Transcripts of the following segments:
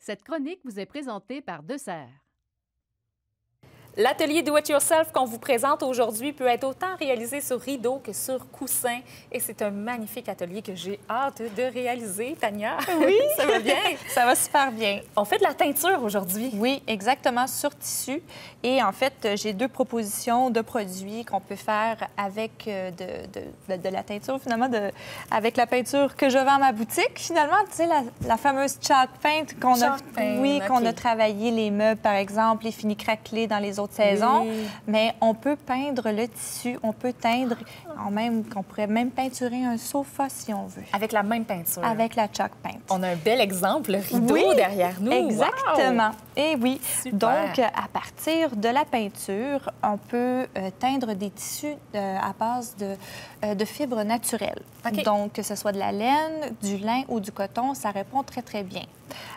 Cette chronique vous est présentée par Deux Serres. L'atelier Do It Yourself qu'on vous présente aujourd'hui peut être autant réalisé sur rideau que sur coussin. Et c'est un magnifique atelier que j'ai hâte de réaliser. Tania, oui, ça va bien? Ça va super bien. On fait de la teinture aujourd'hui. Oui, exactement, sur tissu. Et en fait, j'ai deux propositions de produits qu'on peut faire avec de la teinture, finalement, avec la peinture que je vends à ma boutique. Finalement, tu sais, la fameuse chalk paint qu'on a, qu'on a travaillé les meubles, par exemple, les finis craquelés dans les autres saisons. Oui. Mais on peut peindre le tissu, on peut teindre, on pourrait même peinturer un sofa si on veut. Avec la même peinture? Avec la chalk paint. On a un bel exemple, le rideau derrière nous. Exactement. Wow. Et oui. Super. Donc, à partir de la peinture, on peut teindre des tissus à base de fibres naturelles. Okay. Donc, que ce soit de la laine, du lin ou du coton, ça répond très, très bien.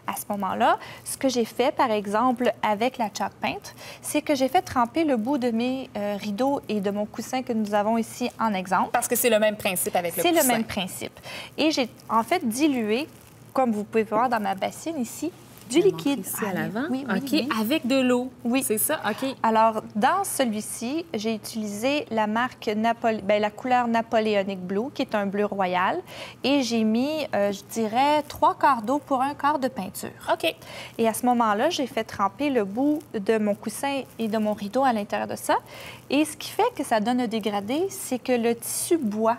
À ce moment-là, ce que j'ai fait, par exemple, avec la chalk paint, c'est que j'ai fait tremper le bout de mes rideaux et de mon coussin que nous avons ici en exemple. Parce que c'est le même principe avec le coussin. C'est le même principe. Et j'ai en fait dilué, comme vous pouvez voir dans ma bassine ici, du liquide. Ici à l'avant? Oui, OK. Oui. Avec de l'eau. Oui. C'est ça? OK. Alors, dans celui-ci, j'ai utilisé la marque la couleur Napoleonic Blue, qui est un bleu royal. Et j'ai mis, je dirais, 3/4 d'eau pour 1/4 de peinture. OK. Et à ce moment-là, j'ai fait tremper le bout de mon coussin et de mon rideau à l'intérieur de ça. Et ce qui fait que ça donne un dégradé, c'est que le tissu boit.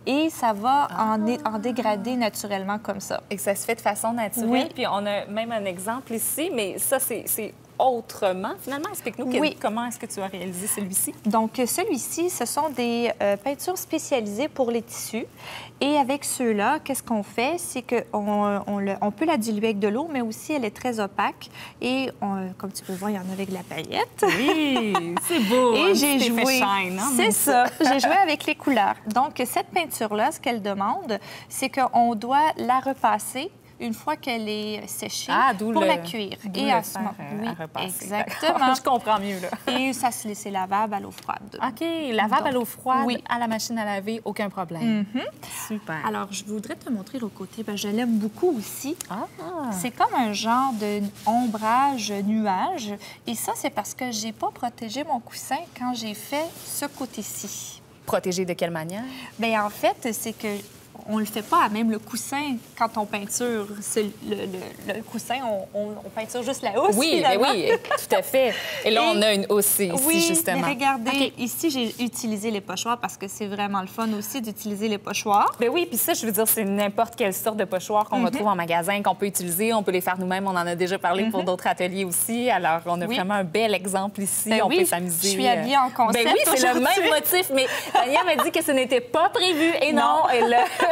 Et ça va en dégrader naturellement comme ça. Et que ça se fait de façon naturelle. Oui. Puis on a même un exemple ici, mais ça, c'est autrement. Finalement, explique-nous comment est-ce que tu as réalisé celui-ci? Donc, celui-ci, ce sont des peintures spécialisées pour les tissus. Et avec ceux-là, qu'est-ce qu'on fait? C'est qu'on peut la diluer avec de l'eau, mais aussi elle est très opaque. Et comme tu peux voir, il y en a avec de la paillette. Oui, c'est beau. Et j'ai joué. Shine, hein? C'est ça. J'ai joué avec les couleurs. Donc, cette peinture-là, ce qu'elle demande, c'est qu'on doit la repasser une fois qu'elle est séchée pour la cuire. Et à ce moment, oui, exactement. Je comprends mieux, là. Et ça se laisse lavable à l'eau froide. OK. Lavable à l'eau froide, à la machine à laver, aucun problème. Super. Alors, je voudrais te montrer l'autre côté. Je l'aime beaucoup aussi. C'est comme un genre de ombrage nuage. Et ça, c'est parce que j'ai pas protégé mon coussin quand j'ai fait ce côté-ci. Protégé de quelle manière? Bien, en fait, c'est que on ne le fait pas, même le coussin, quand on peinture le coussin, on peinture juste la housse. Oui, oui, tout à fait. Et là, on a une housse ici, justement. Oui, regardez, ici, j'ai utilisé les pochoirs parce que c'est vraiment le fun aussi d'utiliser les pochoirs. Bien oui, puis ça, je veux dire, c'est n'importe quelle sorte de pochoir qu'on retrouve en magasin, qu'on peut utiliser. On peut les faire nous-mêmes. On en a déjà parlé pour d'autres ateliers aussi. Alors, on a vraiment un bel exemple ici. On peut s'amuser. Je suis habillée en concept. Bien oui, c'est le même motif. Mais Tania m'a dit que ce n'était pas prévu. Et non,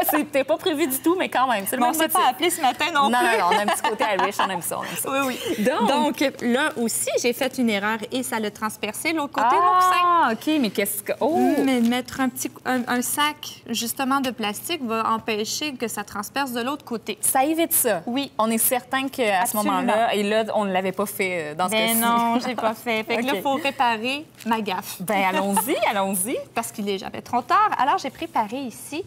c'était pas prévu du tout, mais quand même, c'est le même motif. On s'est pas appelé ce matin non plus. Non, on a un petit côté Irish, on aime ça, Oui. Donc, là aussi, j'ai fait une erreur et ça l'a transpercé l'autre côté, mon coussin. OK, mais qu'est-ce que... Mais mettre un sac, justement, de plastique va empêcher que ça transperce de l'autre côté. Ça évite ça? Oui. On est certain qu'à ce moment-là, et là, on ne l'avait pas fait dans ce cas-ci. Non, j'ai pas fait. Fait que là, il faut réparer ma gaffe. Bien, allons-y. Parce qu'il est jamais trop tard. Alors, j'ai préparé ici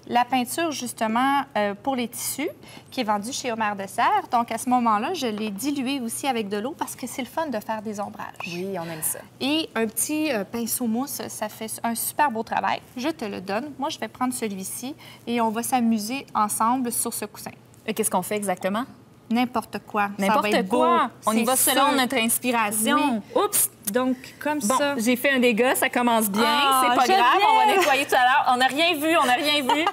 la peinture, justement, pour les tissus, qui est vendue chez Omer de Serres. Donc, à ce moment-là, je l'ai diluée aussi avec de l'eau parce que c'est le fun de faire des ombrages. Oui, on aime ça. Et un petit pinceau mousse, ça fait un super beau travail. Je te le donne. Moi, je vais prendre celui-ci et on va s'amuser ensemble sur ce coussin. Et qu'est-ce qu'on fait exactement? N'importe quoi. N'importe quoi. On y va selon notre inspiration. Oui. Oups! Donc, comme ça. J'ai fait un dégât, ça commence bien. C'est pas grave, on va nettoyer tout à l'heure. On n'a rien vu.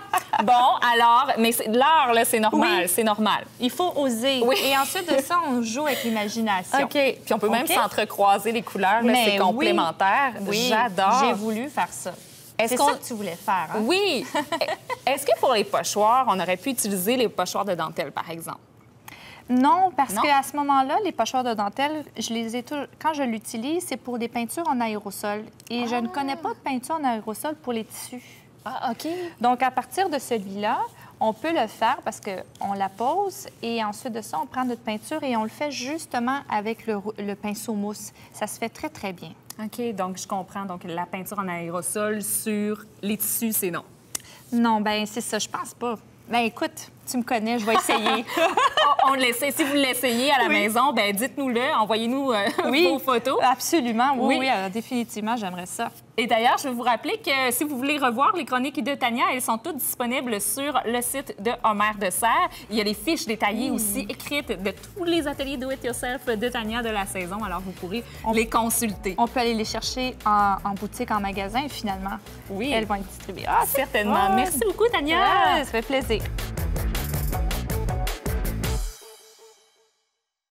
Bon, alors, mais l'heure, là, c'est normal, c'est normal. Il faut oser. Oui. Et ensuite de ça, on joue avec l'imagination. OK. Puis on peut même s'entrecroiser les couleurs, là, c'est complémentaire. Oui. J'adore. J'ai voulu faire ça. C'est ça que tu voulais faire, hein? Oui. Est-ce que pour les pochoirs, on aurait pu utiliser les pochoirs de dentelle, par exemple? Non, parce qu'à ce moment-là, les pochoirs de dentelle, quand je l'utilise, c'est pour des peintures en aérosol. Et je ne connais pas de peinture en aérosol pour les tissus. Ah, OK. Donc, à partir de celui-là, on peut le faire parce qu'on la pose et ensuite de ça, on prend notre peinture et on le fait justement avec le pinceau mousse. Ça se fait très, très bien. OK, donc je comprends. Donc, la peinture en aérosol sur les tissus, c'est non. Non, bien, c'est ça, je pense pas. Bien, écoute, Tu me connais, je vais essayer. On l'essaie. Si vous l'essayez à la maison, ben dites-nous-le. Envoyez-nous vos photos. Absolument. Oui, définitivement, j'aimerais ça. Et d'ailleurs, je vais vous rappeler que si vous voulez revoir les chroniques de Tania, elles sont toutes disponibles sur le site de Homer de Serres. Il y a les fiches détaillées aussi, écrites de tous les ateliers do-it-yourself de Tania de la saison. Alors, vous pourrez les consulter. On peut aller les chercher en boutique, en magasin, finalement. Oui. Elles vont être distribuées. Certainement. Merci beaucoup, Tania. Ça fait plaisir.